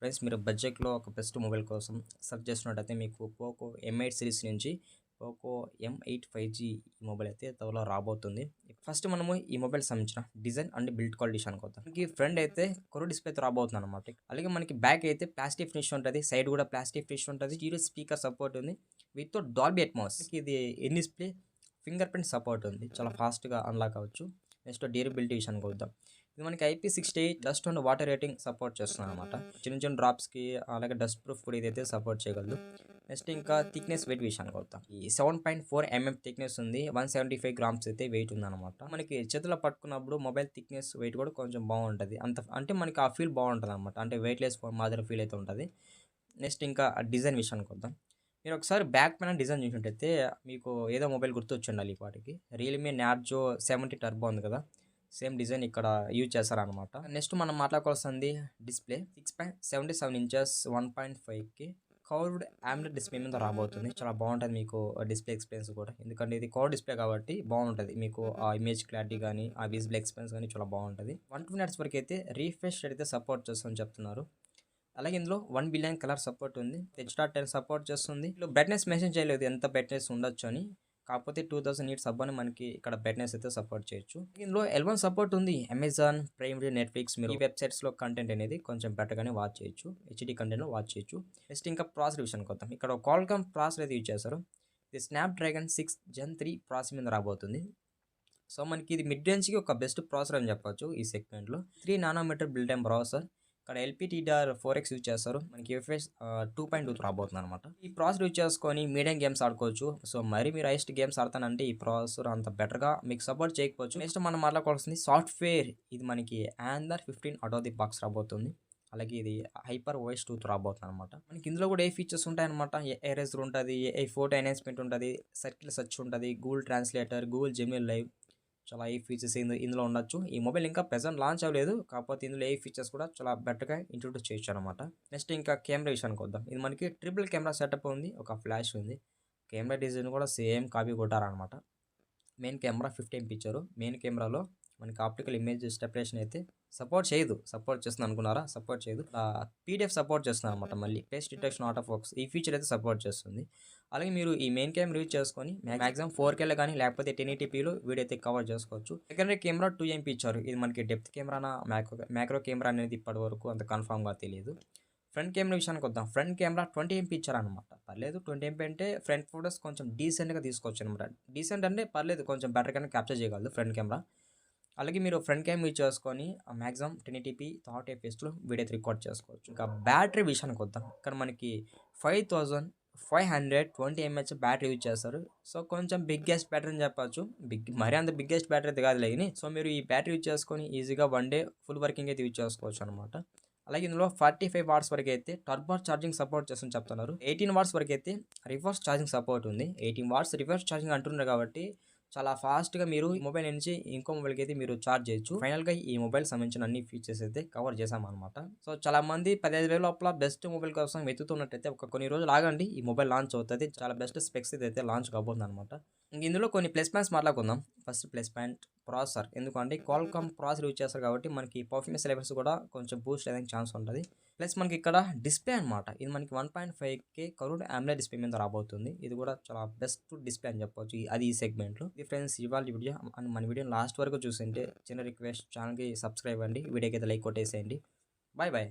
Friends మీరు బడ్జెట్‌లో ఒక బెస్ట్ మొబైల్ కోసం సెర్చ్ చేస్తున్నట్టయితే మీకు పోకో M8 సిరీస్ నుంచి పోకో M8 5G ఈ మొబైల్ అయితే త్వరలో రాబోతుంది. ఫస్ట్ మనము ఈ మొబైల్ సంబంధించిన డిజైన్ అండ్ బిల్డ్ క్వాలిటీ విషయానికి వద్దాం. మనకి ఫ్రంట్ అయితే కర్వ్ డిస్ప్లేతో రాబోతుందన్నమాట. అలాగే మనకి బ్యాక్ అయితే ప్లాస్టిక్ ఫినిష్ ఉంటది. సైడ్ కూడా ప్లాస్టిక్ ఫినిష్ ఉంటది. స్టీరియో స్పీకర్ సపోర్ట్ ఉంది. With Dolby Atmos. ఇది in display fingerprint support ఉంది. చాలా ఫాస్ట్‌గా అన్లాక్ అవ్వచ్చు. నెక్స్ట్ డ్యూరబిలిటీ విషయానికి వద్దాం. ఇది మనకి IP68 dust and water rating support చేస్తుందన్నమాట. చిన్న చిన్న డ్రాప్స్‌కి అలాగే డస్ట్ ప్రూఫ్ కూడా ఇదైతే సపోర్ట్ చేయగలదు. నెక్స్ట్ ఇంకా థిక్‌నెస్ వెయిట్ విషయానికి వద్దాం. ఈ 7.4 థిక్‌నెస్ ఉంది. 175 గ్రామ్స్ అయితే వెయిట్ ఉందన్నమాట. మనకి చేతిలో పట్టుకున్నప్పుడు మొబైల్ థిక్‌నెస్ వెయిట్ కూడా కొంచెం బాగుంటది. అంటే మనకి ఆ ఫీల్ బాగుంటదన్నమాట. అంటే వెయిట్‌లెస్ ఫోన్ మాదిరి ఫీల్ అయితే ఉంటది. నెక్స్ట్ ఇంకా డిజైన్ విషయానికి వద్దాం. మీరు ఒకసారి బ్యాక్ పైన డిజైన్ చూసినట్టయితే మీకు ఏదో మొబైల్ గుర్తొచ్చుండాలి ఈ పాటికి. రియల్‌మీ నార్జో 70 టర్బో ఉంది కదా! సేమ్ డిజైన్ ఇక్కడ యూజ్ చేశారనమాట. నెక్స్ట్ మనం మాట్లాడుకోవాల్సింది display 6.77 inches 1.5K curved AMOLED display మీద రాబోతుంది. చాలా బాగుంటుంది మీకు డిస్ప్లే ఎక్స్పీరియన్స్ కూడా. ఎందుకంటే ఇది కర్వ్ డిస్ప్లే కాబట్టి బాగుంటది. మీకు ఆ ఇమేజ్ క్లారిటీ గానీ, ఆ విజిబుల్ ఎక్స్పీరియన్స్ గానీ చాలా బాగుంటది. 120 హెర్ట్జ్ వరకు అయితే రిఫ్రెష్ రేట్ అయితే సపోర్ట్ చేస్తుందని చెప్తున్నారు. అలాగే ఇందులో 1 బిలియన్ కలర్ సపోర్ట్ ఉంది. H.10 సపోర్ట్ చేస్తుంది. ఇందులో బ్రైట్‌నెస్ మెన్షన్ చేయలేదు ఎంత బ్రైట్‌నెస్ ఉండొచ్చు అని. కాకపోతే 2000 నీట్స్ సబ్ అని మనకి ఇక్కడ బ్రైట్‌నెస్ అయితే సపోర్ట్ చేయొచ్చు. ఇందులో L1 సపోర్ట్ ఉంది. అమెజాన్, ప్రైమ్ వీడియో, నెట్‌ఫ్లిక్స్ మీరు ఈ వెబ్‌సైట్స్‌లో కంటెంట్ అనేది కొంచెం బెటర్‌గానే వాచ్ చేయొచ్చు. హెచ్‌డీ కంటెంట్‌లో వాచ్ చేయొచ్చు. నెక్స్ట్ ఇంకా ప్రాసెసర్ విషయానికి వద్దాం. ఇక్కడ క్వాల్కామ్ ప్రాసెసర్ అయితే యూజ్ చేశారు. ఇది స్నాప్‌డ్రాగన్ 6 జెన్ 3 ప్రాసెసర్ మీద రాబోతుంది. సో మనకి ఇది మిడ్ రేంజ్‌కి ఒక బెస్ట్ ప్రాసెసర్ అని చెప్పొచ్చు ఈ సెగ్మెంట్‌లో. 3 నానోమీటర్ బిల్ట్ ఇన్ ప్రాసెసర్. ఇక్కడ LPDDR4X యూజ్ చేస్తారు. మనకి UFS 2.2 రాబోతుందన్నమాట. ఈ ప్రాసెసర్ యూజ్ చేసుకొని మీడియం గేమ్స్ ఆడుకోవచ్చు. సో మరి మీరు హైయెస్ట్ గేమ్స్ ఆడతానంటే ఈ ప్రాసెసర్ అంత బెటర్‌గా మీకు సపోర్ట్ చేయకపోవచ్చు. నెక్స్ట్ మనం మాట్లాడుకోవాల్సింది సాఫ్ట్‌వేర్. ఇది మనకి Android 15 out of the box రాబోతుంది. అలాగే ఇది హైపర్ OS 2తో రాబోతుందన్నమాట. మనకి ఇందులో కూడా ఏ ఫీచర్స్ ఉంటాయన్నమాట. ఎరేజర్ ఉంటది, ఫోటో ఎన్హాన్స్‌మెంట్ ఉంటది, సర్కిల్ సెర్చ్ ఉంటది, Google translator, Google Gemini live చాలా AI ఫీచర్స్ ఇందులో ఉండొచ్చు. ఈ మొబైల్ ఇంకా ప్రెజెంట్ లాంచ్ అవ్వలేదు. కాకపోతే ఇందులో AI ఫీచర్స్ కూడా చాలా బెటర్‌గా ఇంట్రొడ్యూస్ చేయొచ్చు అనమాట. నెక్స్ట్ ఇంకా కెమెరా విషయానికి వద్దాం. ఇది మనకి ట్రిపుల్ కెమెరా సెటప్ ఉంది. ఒక ఫ్లాష్ ఉంది. కెమెరా డిజైన్ కూడా సేమ్ కాపీ కొట్టారనమాట. మెయిన్ కెమెరా 50 ఎంపీ ఇచ్చారు. మెయిన్ కెమెరాలో మనకి ఆప్టికల్ ఇమేజ్ స్టెబిలైజేషన్ అయితే సపోర్ట్ చేయదు. సపోర్ట్ చేస్తుంది అనుకున్నారా? సపోర్ట్ చేయదు. PDF సపోర్ట్ చేస్తుంది అనమాట మళ్ళీ. ఫేస్ డిటెక్షన్ ఆటో ఫోకస్ ఈ ఫీచర్ అయితే సపోర్ట్ చేస్తుంది. అలాగే మీరు ఈ మెయిన్ కెమెరా యూజ్ చేసుకొని మాక్సిమం 4Kలో కానీ లేకపోతే 1080pలో వీడియో అయితే కవర్ చేసుకోవచ్చు. సెకండరీ కెమెరా 2 ఎంపీ ఇచ్చారు. ఇది మనకి డెప్త్ కెమెరానా మ్యాక్రో కెమెరా అనేది ఇప్పటి వరకు అంత కన్ఫర్మ్‌గా తెలియదు. ఫ్రంట్ కెమెరా విషయానికి వద్దాం. ఫ్రంట్ కెమెరా 20 ఎంపీ ఇచ్చారనమాట. పర్లేదు 20 ఎంపీ అంటే ఫ్రంట్ ఫోటోస్ కొంచెం డీసెంట్‌గా తీసుకోవచ్చనమాట. డీసెంట్ అంటే పర్లేదు కొంచెం బెటర్‌గానే క్యాప్చర్ చేయగలదు ఫ్రంట్ కెమెరా. అలాగే మీరు ఫ్రంట్ క్యామ్ యూజ్ చేసుకొని మాక్సిమం 1080p 30 ఎఫ్‌పిఎస్‌లో వీడియో అయితే రికార్డ్ చేసుకోవచ్చు. ఇంకా బ్యాటరీ విషయానికి వద్దాం. ఇక్కడ మనకి 5520 ఎంహెచ్ బ్యాటరీ యూజ్ చేస్తారు. సో కొంచెం బిగ్గెస్ట్ బ్యాటరీ అని చెప్పొచ్చు. మరీ అంత బిగ్గెస్ట్ బ్యాటరీ అయితే కాదులే గాని. సో మీరు ఈ బ్యాటరీ యూజ్ చేసుకొని ఈజీగా 1 డే ఫుల్ వర్కింగ్ అయితే యూజ్ చేసుకోవచ్చు అనమాట. అలాగే ఇందులో 45 వాట్స్ వరకు అయితే టర్బో ఛార్జింగ్ సపోర్ట్ చేస్తుందని చెప్తున్నారు. 18 వాట్స్ వరకు అయితే రివర్స్ ఛార్జింగ్ సపోర్ట్ ఉంది. 18 వాట్స్ రివర్స్ ఛార్జింగ్ అంటున్నారు కాబట్టి చాలా ఫాస్ట్‌గా మీరు ఈ మొబైల్ నుంచి ఇంకో మొబైల్‌కి అయితే మీరు చార్జ్ చేయొచ్చు. ఫైనల్‌గా ఈ మొబైల్ సంబంధించిన అన్ని ఫీచర్స్ అయితే కవర్ చేశామన్నమాట. సో చాలా మంది 15,000 లోపల బెస్ట్ మొబైల్ కోసం వెతుకుతున్నట్టయితే ఒక కొన్ని రోజులు ఆగండి. ఈ మొబైల్ లాంచ్ అవుతది. చాలా బెస్ట్ స్పెక్స్ ఇదైతే లాంచ్ కాబోతుందన్నమాట. ఇందులో కొన్ని ప్లస్ పాయింట్స్ మాట్లాడుకుందాం. First plus point processor. ఎందుకంటే క్వాల్కామ్ ప్రాసెసర్ యూజ్ చేస్తారు కాబట్టి మనకి పర్ఫార్మెన్స్ లెవెల్స్ కూడా కొంచెం బూస్ట్ అయ్యేదానికి ఛాన్స్ ఉంటది. ప్లస్ మనకి ఇక్కడ డిస్ప్లే అనమాట. ఇది మనకి 1.5K కర్వ్డ్ AMOLED డిస్ప్లే మీద రాబోతుంది. ఇది కూడా చాలా బెస్ట్ డిస్ప్లే అని చెప్పొచ్చు. అది ఈ సెగ్మెంట్‌లో. ఇది ఫ్రెండ్స్ ఇవాల్టి వీడియో. మన వీడియోని లాస్ట్ వరకు చూసుంటే చిన్న రిక్వెస్ట్ ఛానల్‌కి సబ్స్క్రైబ్ అవ్వండి. వీడియోకి అయితే లైక్ కొట్టేసేయండి. Bye bye.